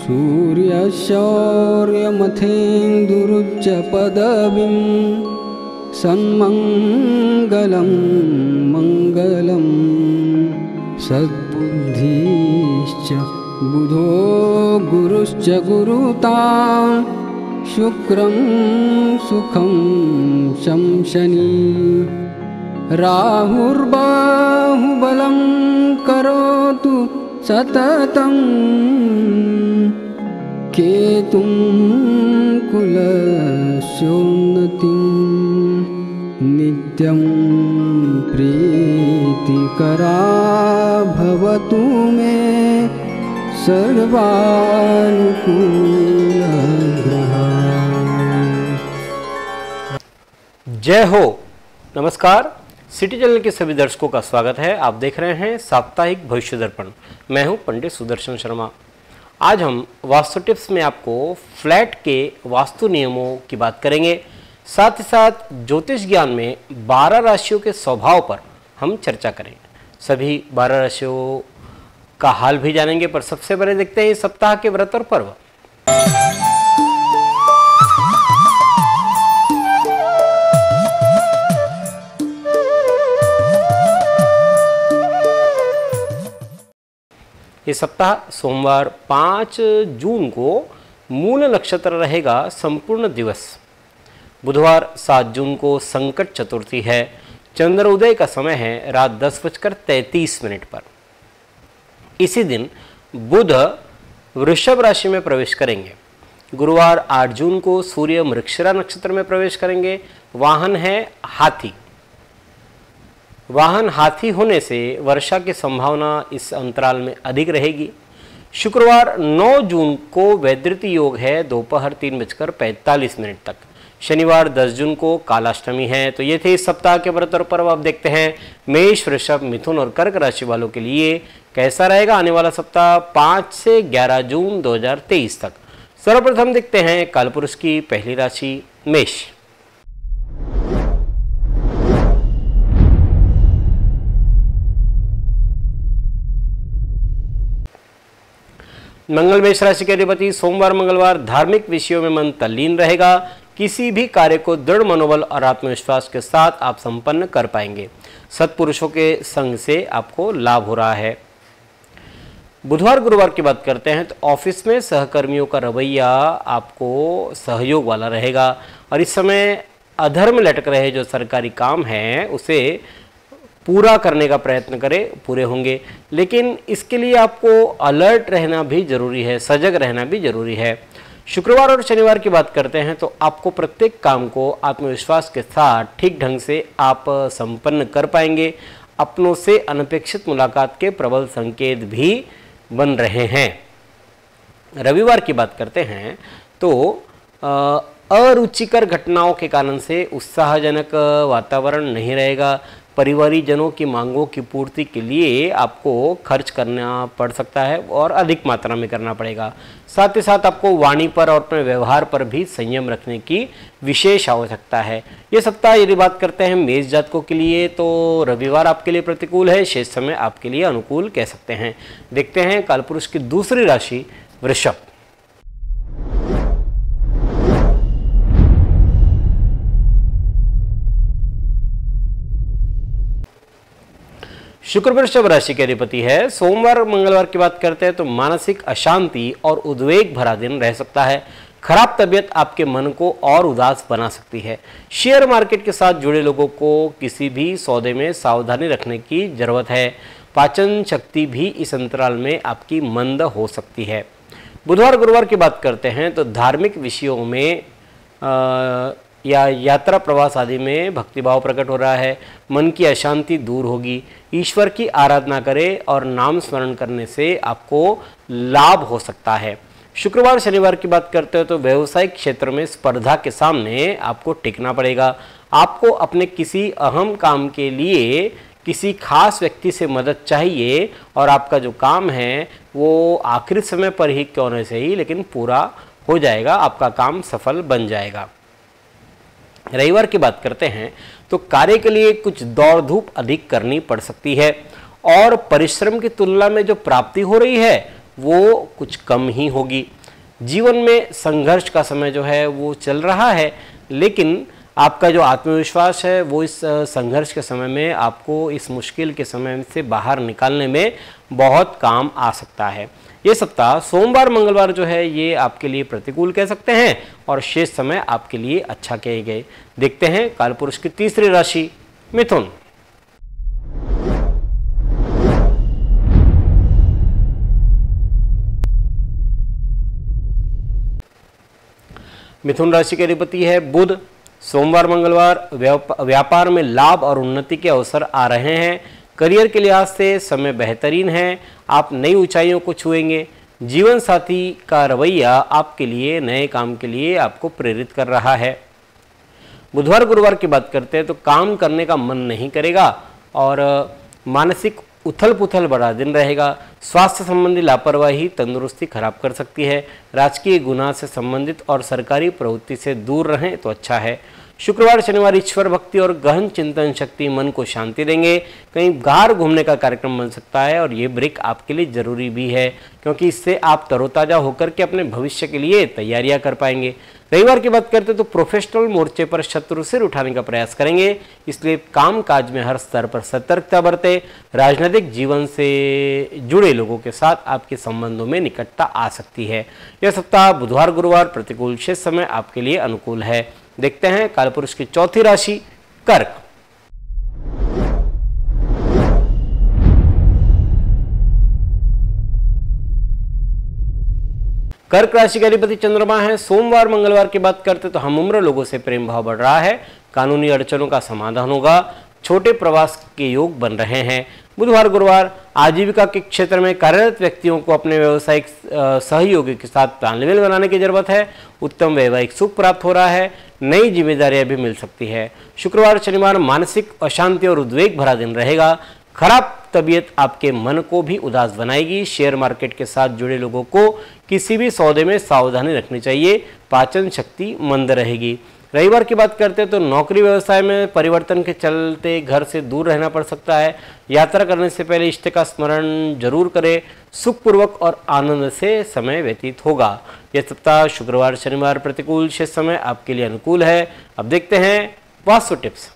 सूर्यशौर्यमथेन्दुरुच्च पदवीं सन्मङ्गलं मङ्गलं सद्बुद्धिश्च बुधो गुरुश्च गुरुतां शुक्रं सुखं शंशनी राहुर्बाहुबलं करोतु सततं केतुं कुलस्योन्नतिं नित्यं प्रीतिकरा भवतु मे सर्वानुकूलग्रहा। जय हो। नमस्कार, सिटी चैनल के सभी दर्शकों का स्वागत है। आप देख रहे हैं साप्ताहिक भविष्य दर्पण। मैं हूं पंडित सुदर्शन शर्मा। आज हम वास्तु टिप्स में आपको फ्लैट के वास्तु नियमों की बात करेंगे। साथ ही साथ ज्योतिष ज्ञान में 12 राशियों के स्वभाव पर हम चर्चा करेंगे। सभी 12 राशियों का हाल भी जानेंगे, पर सबसे पहले देखते हैं इस सप्ताह के व्रत और पर्व। इस सप्ताह सोमवार 5 जून को मूल नक्षत्र रहेगा संपूर्ण दिवस। बुधवार 7 जून को संकट चतुर्थी है। चंद्रोदय का समय है रात 10:33 पर। इसी दिन बुध वृषभ राशि में प्रवेश करेंगे। गुरुवार 8 जून को सूर्य मृगशिरा नक्षत्र में प्रवेश करेंगे। वाहन है हाथी। वाहन हाथी होने से वर्षा की संभावना इस अंतराल में अधिक रहेगी। शुक्रवार 9 जून को वैधृति योग है दोपहर 3:45 तक। शनिवार 10 जून को कालाष्टमी है। तो ये थे इस सप्ताह के व्रत और पर्व। अब देखते हैं मेष, वृषभ, मिथुन और कर्क राशि वालों के लिए कैसा रहेगा आने वाला सप्ताह 5 से 11 जून 2023 तक। सर्वप्रथम देखते हैं कालपुरुष की पहली राशि मेष। मंगल मेष राशि के अधिपति सोमवार मंगलवार धार्मिक विषयों में मन तल्लीन रहेगा। किसी भी कार्य को दृढ़ मनोबल और आत्मविश्वास के साथ आप संपन्न कर पाएंगे। सत्पुरुषों के संग से आपको लाभ हो रहा है। बुधवार गुरुवार की बात करते हैं तो ऑफिस में सहकर्मियों का रवैया आपको सहयोग वाला रहेगा और इस समय अधर्म लटक रहे जो सरकारी काम है उसे पूरा करने का प्रयत्न करें, पूरे होंगे। लेकिन इसके लिए आपको अलर्ट रहना भी जरूरी है, सजग रहना भी जरूरी है। शुक्रवार और शनिवार की बात करते हैं तो आपको प्रत्येक काम को आत्मविश्वास के साथ ठीक ढंग से आप संपन्न कर पाएंगे। अपनों से अनपेक्षित मुलाकात के प्रबल संकेत भी बन रहे हैं। रविवार की बात करते हैं तो अरुचिकर घटनाओं के कारण से उत्साहजनक वातावरण नहीं रहेगा। परिवारीजनों की मांगों की पूर्ति के लिए आपको खर्च करना पड़ सकता है और अधिक मात्रा में करना पड़ेगा। साथ ही साथ आपको वाणी पर और अपने व्यवहार पर भी संयम रखने की विशेष आवश्यकता है। ये सप्ताह यदि बात करते हैं मेष जातकों के लिए तो रविवार आपके लिए प्रतिकूल है, शेष समय आपके लिए अनुकूल कह सकते हैं। देखते हैं कालपुरुष की दूसरी राशि वृषभ। शुक्र वृषभ राशि के अधिपति है। सोमवार मंगलवार की बात करते हैं तो मानसिक अशांति और उद्वेग भरा दिन रह सकता है। खराब तबीयत आपके मन को और उदास बना सकती है। शेयर मार्केट के साथ जुड़े लोगों को किसी भी सौदे में सावधानी रखने की जरूरत है। पाचन शक्ति भी इस अंतराल में आपकी मंद हो सकती है। बुधवार गुरुवार की बात करते हैं तो धार्मिक विषयों में या यात्रा प्रवास आदि में भक्तिभाव प्रकट हो रहा है। मन की अशांति दूर होगी। ईश्वर की आराधना करें और नाम स्मरण करने से आपको लाभ हो सकता है। शुक्रवार शनिवार की बात करते हो तो व्यवसायिक क्षेत्र में स्पर्धा के सामने आपको टिकना पड़ेगा। आपको अपने किसी अहम काम के लिए किसी खास व्यक्ति से मदद चाहिए और आपका जो काम है वो आखिरी समय पर ही क्यों न सही लेकिन पूरा हो जाएगा, आपका काम सफल बन जाएगा। रविवार की बात करते हैं तो कार्य के लिए कुछ दौड़ धूप अधिक करनी पड़ सकती है और परिश्रम की तुलना में जो प्राप्ति हो रही है वो कुछ कम ही होगी। जीवन में संघर्ष का समय जो है वो चल रहा है, लेकिन आपका जो आत्मविश्वास है वो इस संघर्ष के समय में आपको इस मुश्किल के समय से बाहर निकालने में बहुत काम आ सकता है। ये सप्ताह सोमवार मंगलवार जो है ये आपके लिए प्रतिकूल कह सकते हैं और शेष समय आपके लिए अच्छा कहे गए। देखते हैं कालपुरुष की तीसरी राशि मिथुन। मिथुन राशि के अधिपति है बुध। सोमवार मंगलवार व्यापार में लाभ और उन्नति के अवसर आ रहे हैं। करियर के लिहाज से समय बेहतरीन है, आप नई ऊंचाइयों को छुएंगे। जीवन साथी का रवैया आपके लिए नए काम के लिए आपको प्रेरित कर रहा है। बुधवार गुरुवार की बात करते हैं तो काम करने का मन नहीं करेगा और मानसिक उथल पुथल बड़ा दिन रहेगा। स्वास्थ्य संबंधी लापरवाही तंदुरुस्ती खराब कर सकती है। राजकीय गुनाह से संबंधित और सरकारी प्रवृत्ति से दूर रहें तो अच्छा है। शुक्रवार शनिवार ईश्वर भक्ति और गहन चिंतन शक्ति मन को शांति देंगे। कहीं बाहर घूमने का कार्यक्रम बन सकता है और ये ब्रेक आपके लिए जरूरी भी है, क्योंकि इससे आप तरोताजा होकर के अपने भविष्य के लिए तैयारियां कर पाएंगे। रविवार की बात करते तो प्रोफेशनल मोर्चे पर शत्रु सिर उठाने का प्रयास करेंगे, इसलिए काम काज में हर स्तर पर सतर्कता बरते। राजनीतिक जीवन से जुड़े लोगों के साथ आपके संबंधों में निकटता आ सकती है। यह सप्ताह बुधवार गुरुवार प्रतिकूल, शेष समय आपके लिए अनुकूल है। देखते हैं कालपुरुष की चौथी राशि कर्क। कर्क राशि का अधिपति चंद्रमा है। सोमवार मंगलवार की बात करते तो हम उम्र लोगों से प्रेम भाव बढ़ रहा है। कानूनी अड़चनों का समाधान होगा। छोटे प्रवास के योग बन रहे हैं। बुधवार गुरुवार आजीविका के क्षेत्र में कार्यरत व्यक्तियों को अपने व्यावसायिक सहयोगी के साथ तालमेल बनाने की जरूरत है। उत्तम वैवाहिक सुख प्राप्त हो रहा है। नई जिम्मेदारियां भी मिल सकती है। शुक्रवार शनिवार मानसिक अशांति और उद्वेग भरा दिन रहेगा। खराब तबीयत आपके मन को भी उदास बनाएगी। शेयर मार्केट के साथ जुड़े लोगों को किसी भी सौदे में सावधानी रखनी चाहिए। पाचन शक्ति मंद रहेगी। रविवार की बात करते हैं तो नौकरी व्यवसाय में परिवर्तन के चलते घर से दूर रहना पड़ सकता है। यात्रा करने से पहले इष्ट का स्मरण जरूर करें। सुखपूर्वक और आनंद से समय व्यतीत होगा। यह सप्ताह शुक्रवार शनिवार प्रतिकूल, शेष समय आपके लिए अनुकूल है। अब देखते हैं वास्तु टिप्स।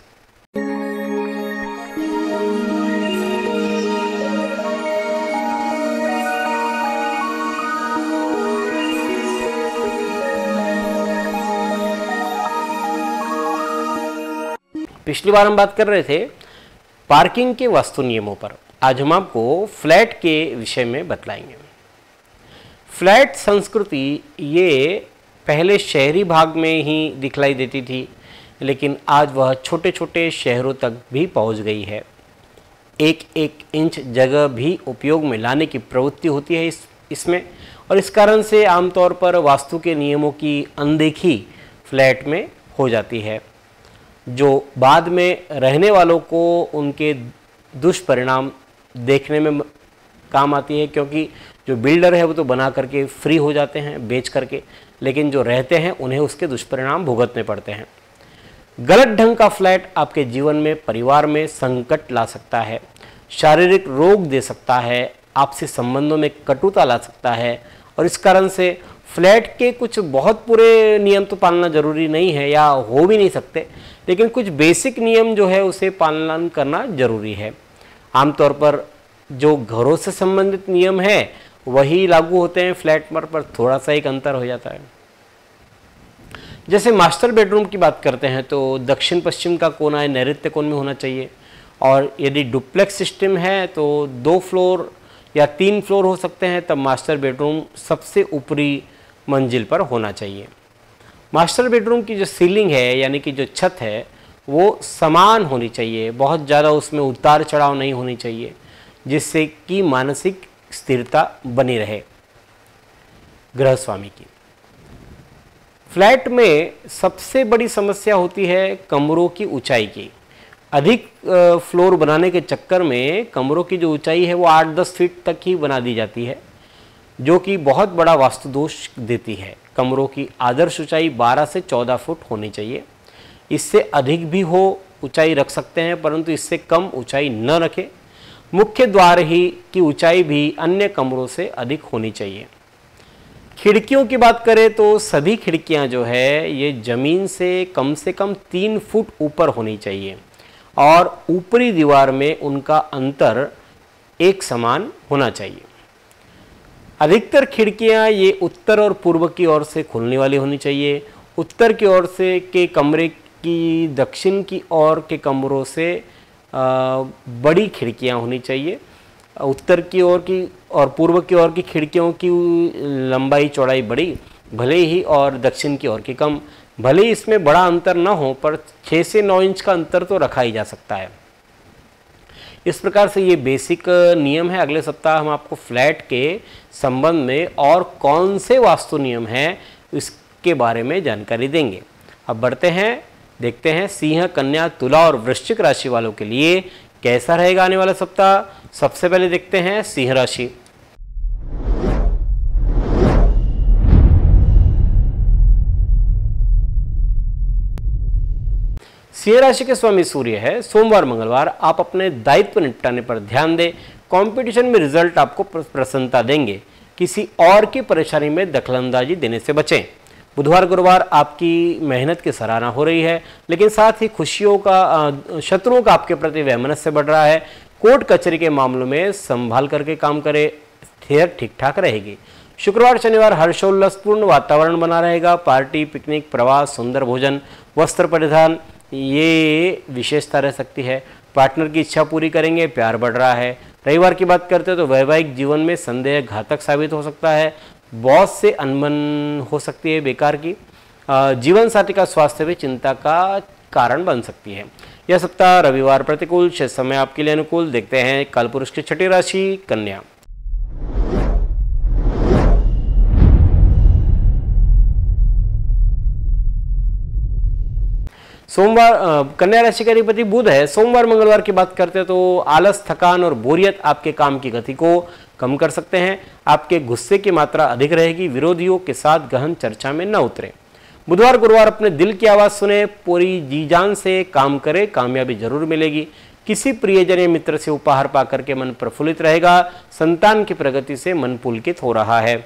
पिछली बार हम बात कर रहे थे पार्किंग के वास्तु नियमों पर। आज हम आपको फ्लैट के विषय में बतलाएंगे। फ्लैट संस्कृति ये पहले शहरी भाग में ही दिखलाई देती थी, लेकिन आज वह छोटे छोटे शहरों तक भी पहुंच गई है। एक एक इंच जगह भी उपयोग में लाने की प्रवृत्ति होती है इसमें, और इस कारण से आमतौर पर वास्तु के नियमों की अनदेखी फ्लैट में हो जाती है, जो बाद में रहने वालों को उनके दुष्परिणाम देखने में काम आती है। क्योंकि जो बिल्डर है वो तो बना करके फ्री हो जाते हैं बेच करके, लेकिन जो रहते हैं उन्हें उसके दुष्परिणाम भुगतने पड़ते हैं। गलत ढंग का फ्लैट आपके जीवन में परिवार में संकट ला सकता है, शारीरिक रोग दे सकता है, आपसी संबंधों में कटुता ला सकता है। और इस कारण से फ्लैट के कुछ बहुत पूरे नियम तो पालना जरूरी नहीं है या हो भी नहीं सकते, लेकिन कुछ बेसिक नियम जो है उसे पालन करना जरूरी है। आमतौर पर जो घरों से संबंधित नियम है वही लागू होते हैं, फ्लैट पर थोड़ा सा एक अंतर हो जाता है। जैसे मास्टर बेडरूम की बात करते हैं तो दक्षिण पश्चिम का कोना है नैऋत्य कोण में होना चाहिए, और यदि डुप्लेक्स सिस्टम है तो 2 फ्लोर या 3 फ्लोर हो सकते हैं, तब मास्टर बेडरूम सबसे ऊपरी मंजिल पर होना चाहिए। मास्टर बेडरूम की जो सीलिंग है यानी कि जो छत है वो समान होनी चाहिए, बहुत ज़्यादा उसमें उतार चढ़ाव नहीं होनी चाहिए, जिससे कि मानसिक स्थिरता बनी रहे गृह स्वामी की। फ्लैट में सबसे बड़ी समस्या होती है कमरों की ऊंचाई की। अधिक फ्लोर बनाने के चक्कर में कमरों की जो ऊंचाई है वो 8-10 फीट तक ही बना दी जाती है, जो कि बहुत बड़ा वास्तु दोष देती है। कमरों की आदर्श ऊंचाई 12 से 14 फुट होनी चाहिए। इससे अधिक भी हो ऊंचाई रख सकते हैं, परंतु इससे कम ऊंचाई न रखें। मुख्य द्वार ही की ऊंचाई भी अन्य कमरों से अधिक होनी चाहिए। खिड़कियों की बात करें तो सभी खिड़कियां जो है ये जमीन से कम 3 फुट ऊपर होनी चाहिए और ऊपरी दीवार में उनका अंतर एक समान होना चाहिए। अधिकतर खिड़कियां ये उत्तर और पूर्व की ओर से खुलने वाली होनी चाहिए। उत्तर की ओर से के कमरे की दक्षिण की ओर के कमरों से बड़ी खिड़कियां होनी चाहिए। उत्तर की ओर की और पूर्व की ओर की खिड़कियों की लंबाई चौड़ाई बड़ी भले ही और दक्षिण की ओर की कम, भले ही इसमें बड़ा अंतर ना हो पर 6 से 9 इंच का अंतर तो रखा ही जा सकता है। इस प्रकार से ये बेसिक नियम है। अगले सप्ताह हम आपको फ्लैट के संबंध में और कौन से वास्तु नियम हैं इसके बारे में जानकारी देंगे। अब बढ़ते हैं, देखते हैं सिंह, कन्या, तुला और वृश्चिक राशि वालों के लिए कैसा रहेगा आने वाला सप्ताह। सबसे पहले देखते हैं सिंह राशि। सिंह राशि के स्वामी सूर्य है। सोमवार मंगलवार आप अपने दायित्व निपटाने पर ध्यान दें। कंपटीशन में रिजल्ट आपको प्रसन्नता देंगे। किसी और की परेशानी में दखलंदाजी देने से बचें। बुधवार गुरुवार आपकी मेहनत की सराहना हो रही है, लेकिन साथ ही शत्रुओं का आपके प्रति वैमनस्य बढ़ रहा है। कोर्ट कचहरी के मामलों में संभाल करके काम करें, सेहत ठीक ठाक रहेगी। शुक्रवार शनिवार हर्षोल्लासपूर्ण वातावरण बना रहेगा। पार्टी, पिकनिक, प्रवास, सुंदर भोजन, वस्त्र परिधान ये विशेषता रह सकती है। पार्टनर की इच्छा पूरी करेंगे, प्यार बढ़ रहा है। रविवार की बात करते हैं तो वैवाहिक जीवन में संदेह घातक साबित हो सकता है। बॉस से अनबन हो सकती है बेकार की। जीवन साथी का स्वास्थ्य भी चिंता का कारण बन सकती है। यह सप्ताह रविवार प्रतिकूल, शेष समय आपके लिए अनुकूल। देखते हैं कालपुरुष की छठी राशि कन्या। सोमवार कन्या राशि का अधिपति बुध है। सोमवार मंगलवार की बात करते हैं तो आलस, थकान और बोरियत आपके काम की गति को कम कर सकते हैं। आपके गुस्से की मात्रा अधिक रहेगी। विरोधियों के साथ गहन चर्चा में न उतरें। बुधवार गुरुवार अपने दिल की आवाज़ सुने, पूरी जी जान से काम करें, कामयाबी जरूर मिलेगी। किसी प्रियजन या मित्र से उपहार पाकर के मन प्रफुल्लित रहेगा। संतान की प्रगति से मन पुलकित हो रहा है।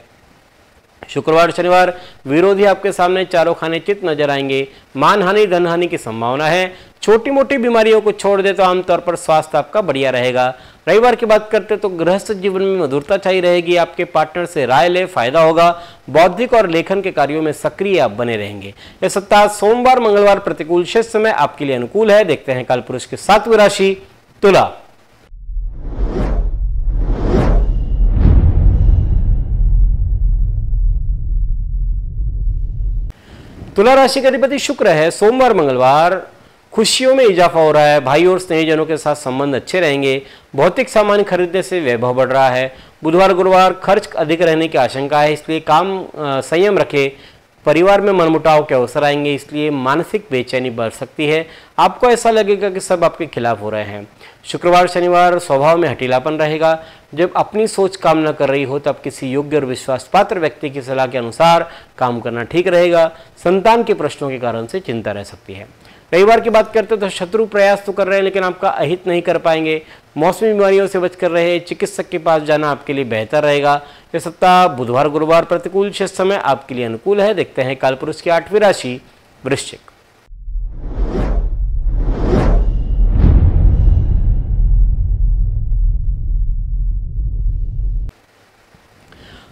शुक्रवार शनिवार विरोधी आपके सामने चारों खाने चित नजर आएंगे। मानहानि, धनहानि की संभावना है। छोटी मोटी बीमारियों को छोड़ दे तो आमतौर पर स्वास्थ्य आपका बढ़िया रहेगा। रविवार की बात करते तो गृहस्थ जीवन में मधुरता चाहिए रहेगी। आपके पार्टनर से राय ले, फायदा होगा। बौद्धिक और लेखन के कार्यों में सक्रिय आप बने रहेंगे। यह सप्ताह सोमवार मंगलवार प्रतिकूल, शेष समय आपके लिए अनुकूल है। देखते हैं कालपुरुष की 7वीं राशि तुला। तुला राशि का अधिपति शुक्र है। सोमवार मंगलवार खुशियों में इजाफा हो रहा है। भाई और स्नेहीजनों के साथ संबंध अच्छे रहेंगे। भौतिक सामान खरीदने से वैभव बढ़ रहा है। बुधवार गुरुवार खर्च अधिक रहने की आशंका है, इसलिए काम संयम रखें। परिवार में मनमुटाव के अवसर आएंगे, इसलिए मानसिक बेचैनी बढ़ सकती है। आपको ऐसा लगेगा कि सब आपके खिलाफ हो रहे हैं। शुक्रवार शनिवार स्वभाव में हठीलापन रहेगा। जब अपनी सोच काम न कर रही हो तब किसी योग्य और विश्वास पात्र व्यक्ति की सलाह के अनुसार काम करना ठीक रहेगा। संतान के प्रश्नों के कारण से चिंता रह सकती है। रविवार की बात करते तो शत्रु प्रयास तो कर रहे हैं लेकिन आपका अहित नहीं कर पाएंगे। मौसमी बीमारियों से बचकर रहे, चिकित्सक के पास जाना आपके लिए बेहतर रहेगा। यह सप्ताह बुधवार गुरुवार प्रतिकूल, शेष समय आपके लिए अनुकूल है। देखते हैं कालपुरुष की 8वीं राशि वृश्चिक।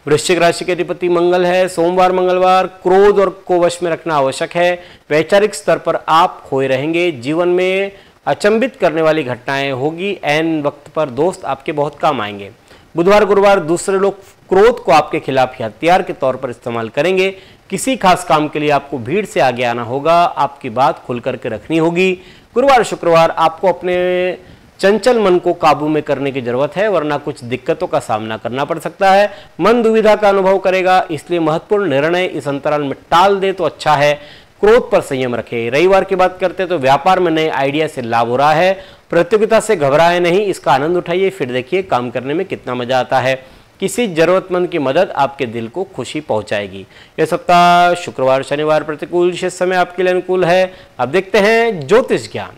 वृश्चिक राशि के अधिपति मंगल है। सोमवार मंगलवार क्रोध और को वश में रखना आवश्यक है। वैचारिक स्तर पर आप खोए रहेंगे। जीवन में अचंभित करने वाली घटनाएं होगी। ऐन वक्त पर दोस्त आपके बहुत काम आएंगे। बुधवार गुरुवार दूसरे लोग क्रोध को आपके खिलाफ हथियार के तौर पर इस्तेमाल करेंगे। किसी खास काम के लिए आपको भीड़ से आगे आना होगा। आपकी बात खुल करके रखनी होगी। गुरुवार शुक्रवार आपको अपने चंचल मन को काबू में करने की जरूरत है, वरना कुछ दिक्कतों का सामना करना पड़ सकता है। मन दुविधा का अनुभव करेगा, इसलिए महत्वपूर्ण निर्णय इस अंतराल में टाल दे तो अच्छा है। क्रोध पर संयम रखें। रविवार की बात करते हैं तो व्यापार में नए आइडिया से लाभ हो रहा है। प्रतियोगिता से घबराए नहीं, इसका आनंद उठाइए, फिर देखिए काम करने में कितना मजा आता है। किसी जरूरतमंद की मदद आपके दिल को खुशी पहुंचाएगी। यह सप्ताह शुक्रवार शनिवार प्रतिकूल, शेष समय आपके लिए अनुकूल है। अब देखते हैं ज्योतिष ज्ञान।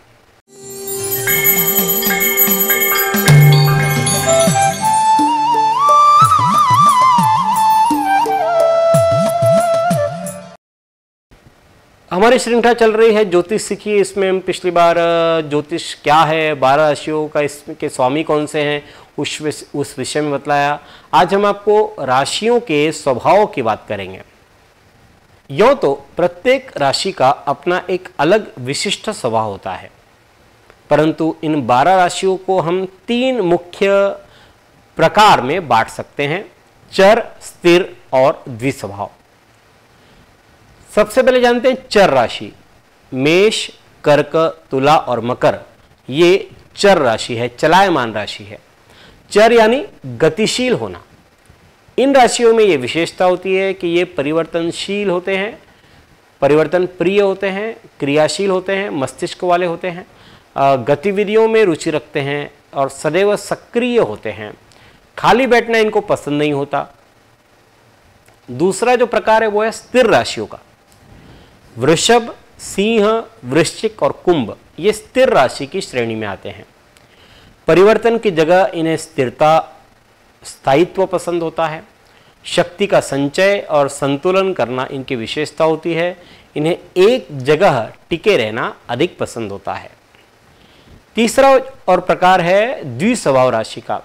हमारी श्रृंखला चल रही है ज्योतिष सीखिए। इसमें हम पिछली बार ज्योतिष क्या है, 12 राशियों का इसके स्वामी कौन से हैं, उस विषय में बतलाया। आज हम आपको राशियों के स्वभाव की बात करेंगे। यूँ तो प्रत्येक राशि का अपना एक अलग विशिष्ट स्वभाव होता है, परंतु इन 12 राशियों को हम 3 मुख्य प्रकार में बांट सकते हैं, चर, स्थिर और द्विस्वभाव। सबसे पहले जानते हैं चर राशि। मेष, कर्क, तुला और मकर ये चर राशि है, चलायमान राशि है। चर यानी गतिशील होना। इन राशियों में ये विशेषता होती है कि ये परिवर्तनशील होते हैं, परिवर्तन प्रिय होते हैं, क्रियाशील होते हैं, मस्तिष्क वाले होते हैं, गतिविधियों में रुचि रखते हैं और सदैव सक्रिय होते हैं। खाली बैठना इनको पसंद नहीं होता। दूसरा जो प्रकार है वो है स्थिर राशियों का। वृषभ, सिंह, वृश्चिक और कुंभ ये स्थिर राशि की श्रेणी में आते हैं। परिवर्तन की जगह इन्हें स्थिरता, स्थायित्व पसंद होता है। शक्ति का संचय और संतुलन करना इनकी विशेषता होती है। इन्हें एक जगह टिके रहना अधिक पसंद होता है। तीसरा और प्रकार है द्विस्वभाव राशि का।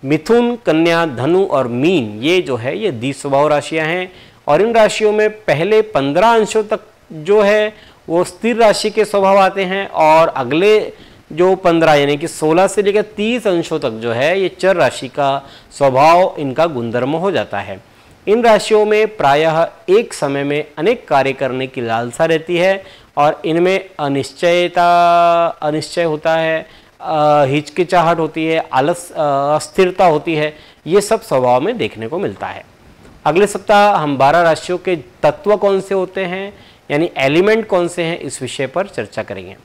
मिथुन, कन्या, धनु और मीन ये जो है ये द्विस्वभाव राशियां हैं और इन राशियों में पहले 15 अंशों तक जो है वो स्थिर राशि के स्वभाव आते हैं और अगले जो 15 यानी कि 16 से लेकर 30 अंशों तक जो है ये चर राशि का स्वभाव इनका गुणधर्म हो जाता है। इन राशियों में प्रायः एक समय में अनेक कार्य करने की लालसा रहती है और इनमें अनिश्चय होता है, हिचकिचाहट होती है, आलस, अस्थिरता होती है। ये सब स्वभाव में देखने को मिलता है। अगले सप्ताह हम 12 राशियों के तत्व कौन से होते हैं यानी एलिमेंट कौन से हैं इस विषय पर चर्चा करेंगे।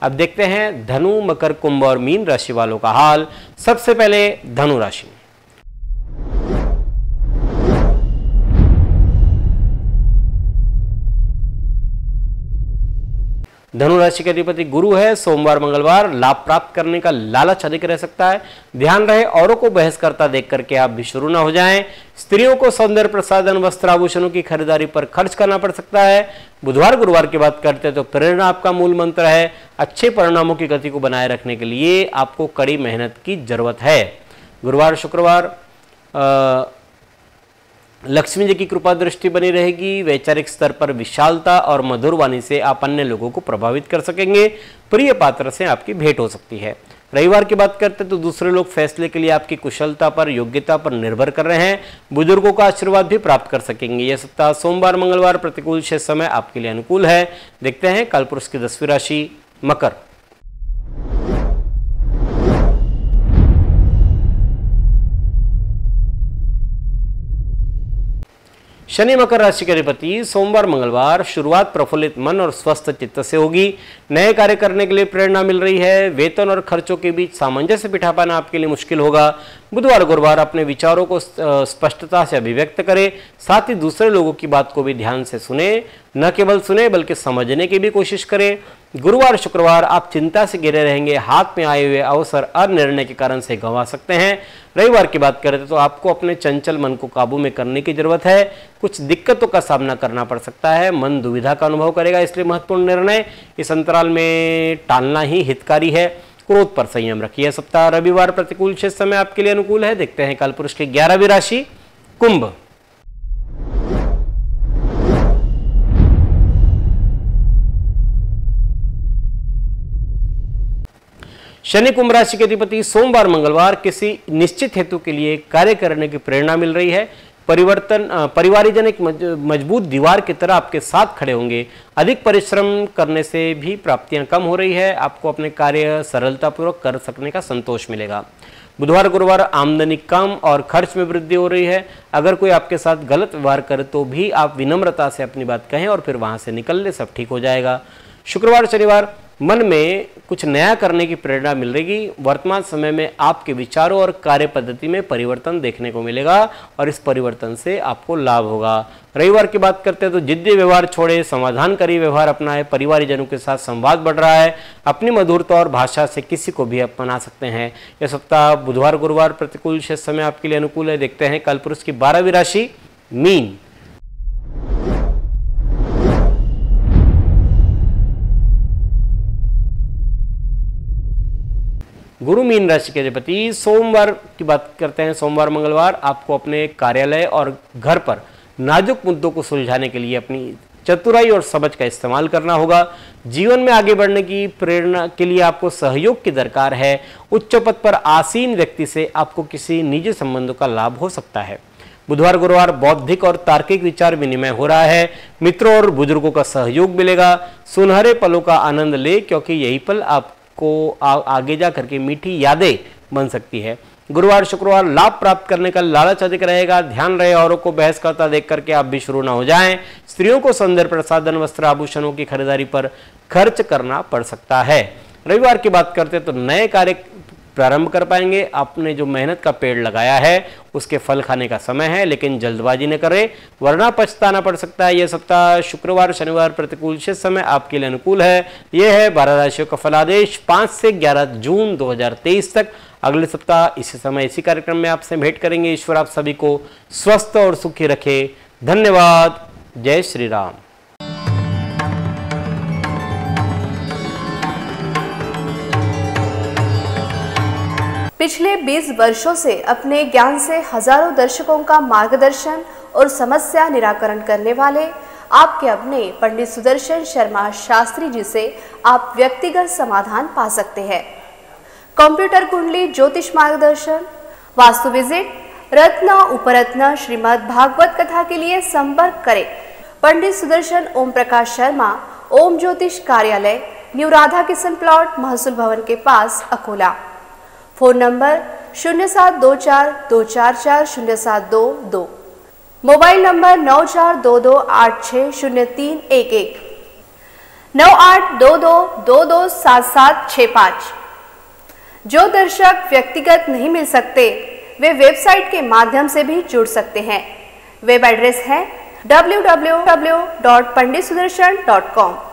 अब देखते हैं धनु, मकर, कुंभ और मीन राशि वालों का हाल। सबसे पहले धनु राशि। धनु राशि के अधिपति गुरु है। सोमवार मंगलवार लाभ प्राप्त करने का लालच अधिक रह सकता है। ध्यान रहे औरों को बहस करता देख करके आप भी शुरू ना हो जाएं। स्त्रियों को सौंदर्य प्रसाधन, वस्त्र आभूषणों की खरीदारी पर खर्च करना पड़ सकता है। बुधवार गुरुवार की बात करते हैं तो प्रेरणा आपका मूल मंत्र है। अच्छे परिणामों की गति को बनाए रखने के लिए आपको कड़ी मेहनत की जरूरत है। गुरुवार शुक्रवार लक्ष्मी जी की कृपा दृष्टि बनी रहेगी। वैचारिक स्तर पर विशालता और मधुर वाणी से आप अन्य लोगों को प्रभावित कर सकेंगे। प्रिय पात्र से आपकी भेंट हो सकती है। रविवार की बात करते हैं तो दूसरे लोग फैसले के लिए आपकी कुशलता पर, योग्यता पर निर्भर कर रहे हैं। बुजुर्गों का आशीर्वाद भी प्राप्त कर सकेंगे। यह सप्ताह सोमवार मंगलवार प्रतिकूल शेष समय आपके लिए अनुकूल है। देखते हैं कालपुरुष की 10वीं राशि मकर। शनि मकर राशि के अधिपति। सोमवार मंगलवार शुरुआत प्रफुल्लित मन और स्वस्थ चित्त से होगी। नए कार्य करने के लिए प्रेरणा मिल रही है। वेतन और खर्चों के बीच सामंजस्य बिठा पाना आपके लिए मुश्किल होगा। बुधवार गुरुवार अपने विचारों को स्पष्टता से अभिव्यक्त करें। साथ ही दूसरे लोगों की बात को भी ध्यान से सुने, न केवल सुने बल्कि समझने की भी कोशिश करें। गुरुवार शुक्रवार आप चिंता से घिरे रहेंगे। हाथ में आए हुए अवसर अनिर्णय के कारण से गंवा सकते हैं। रविवार की बात करें तो आपको अपने चंचल मन को काबू में करने की जरूरत है। कुछ दिक्कतों का सामना करना पड़ सकता है। मन दुविधा का अनुभव करेगा, इसलिए महत्वपूर्ण निर्णय इस अंतराल में टालना ही हितकारी है। क्रोध पर संयम रखिए। सप्ताह रविवार प्रतिकूल शेष समय आपके लिए अनुकूल है। देखते हैं कालपुरुष की 11वीं राशि कुंभ। शनि कुंभ राशि के अधिपति। सोमवार मंगलवार किसी निश्चित हेतु के लिए कार्य करने की प्रेरणा मिल रही है। परिवारीजन एक मजबूत दीवार की तरह आपके साथ खड़े होंगे। अधिक परिश्रम करने से भी प्राप्तियां कम हो रही है। आपको अपने कार्य सरलतापूर्वक कर सकने का संतोष मिलेगा। बुधवार गुरुवार आमदनी कम और खर्च में वृद्धि हो रही है। अगर कोई आपके साथ गलत व्यवहार करे तो भी आप विनम्रता से अपनी बात कहें और फिर वहां से निकल ले, सब ठीक हो जाएगा। शुक्रवार शनिवार मन में कुछ नया करने की प्रेरणा मिल रही। वर्तमान समय में आपके विचारों और कार्य पद्धति में परिवर्तन देखने को मिलेगा और इस परिवर्तन से आपको लाभ होगा। रविवार की बात करते हैं तो जिद्दी व्यवहार छोड़े, समाधानकारी व्यवहार अपनाएं। परिवारजनों के साथ संवाद बढ़ रहा है। अपनी मधुरता और भाषा से किसी को भी अपना सकते हैं। यह सप्ताह बुधवार गुरुवार प्रतिकूल शेष समय आपके लिए अनुकूल है। देखते हैं कालपुरुष की 12वीं राशि मीन। गुरु मीन राशि के अधिपति। सोमवार की बात करते हैं, सोमवार मंगलवार आपको अपने कार्यालय और घर पर नाजुक मुद्दों को सुलझाने के लिए अपनी चतुराई और समझ का इस्तेमाल करना होगा। जीवन में आगे बढ़ने की प्रेरणा के लिए आपको सहयोग की दरकार है। उच्च पद पर आसीन व्यक्ति से आपको किसी निजी संबंधों का लाभ हो सकता है। बुधवार गुरुवार बौद्धिक और तार्किक विचार विनिमय हो रहा है। मित्रों और बुजुर्गों का सहयोग मिलेगा। सुनहरे पलों का आनंद ले, क्योंकि यही पल आपको आगे जा करके मीठी यादें बन सकती है। गुरुवार शुक्रवार लाभ प्राप्त करने का लालच अधिक रहेगा। ध्यान रहे औरों को बहस करता देख करके आप भी शुरू ना हो जाएं। स्त्रियों को सौंदर्य प्रसाधन वस्त्र आभूषणों की खरीदारी पर खर्च करना पड़ सकता है। रविवार की बात करते हैं तो नए कार्य प्रारंभ कर पाएंगे। आपने जो मेहनत का पेड़ लगाया है उसके फल खाने का समय है, लेकिन जल्दबाजी न करें वरना पछताना पड़ सकता है। यह सप्ताह शुक्रवार शनिवार प्रतिकूल शेष समय आपके लिए अनुकूल है। यह है 12 राशियों का फलादेश 5 से 11 जून 2023 तक। अगले सप्ताह इसी समय इसी कार्यक्रम में आपसे भेंट करेंगे। ईश्वर आप सभी को स्वस्थ और सुखी रखे। धन्यवाद। जय श्री राम। पिछले 20 वर्षों से अपने ज्ञान से हजारों दर्शकों का मार्गदर्शन और समस्या निराकरण करने वाले आपके अपने पंडित सुदर्शन शर्मा शास्त्री जी से आप व्यक्तिगत समाधान पा सकते हैं। कंप्यूटर कुंडली ज्योतिष मार्गदर्शन, वास्तु विजिट, रत्न उपरत्न श्रीमद् भागवत कथा के लिए संपर्क करें पंडित सुदर्शन ओम प्रकाश शर्मा, ओम ज्योतिष कार्यालय, न्यू राधा किशन प्लॉट, महसूल भवन के पास, Akola. Phone number 0724244072, mobile number 9422860311, 9822227765। जो दर्शक व्यक्तिगत नहीं मिल सकते वे वेबसाइट के माध्यम से भी जुड़ सकते हैं। वेब एड्रेस है www.panditsudarshan.com।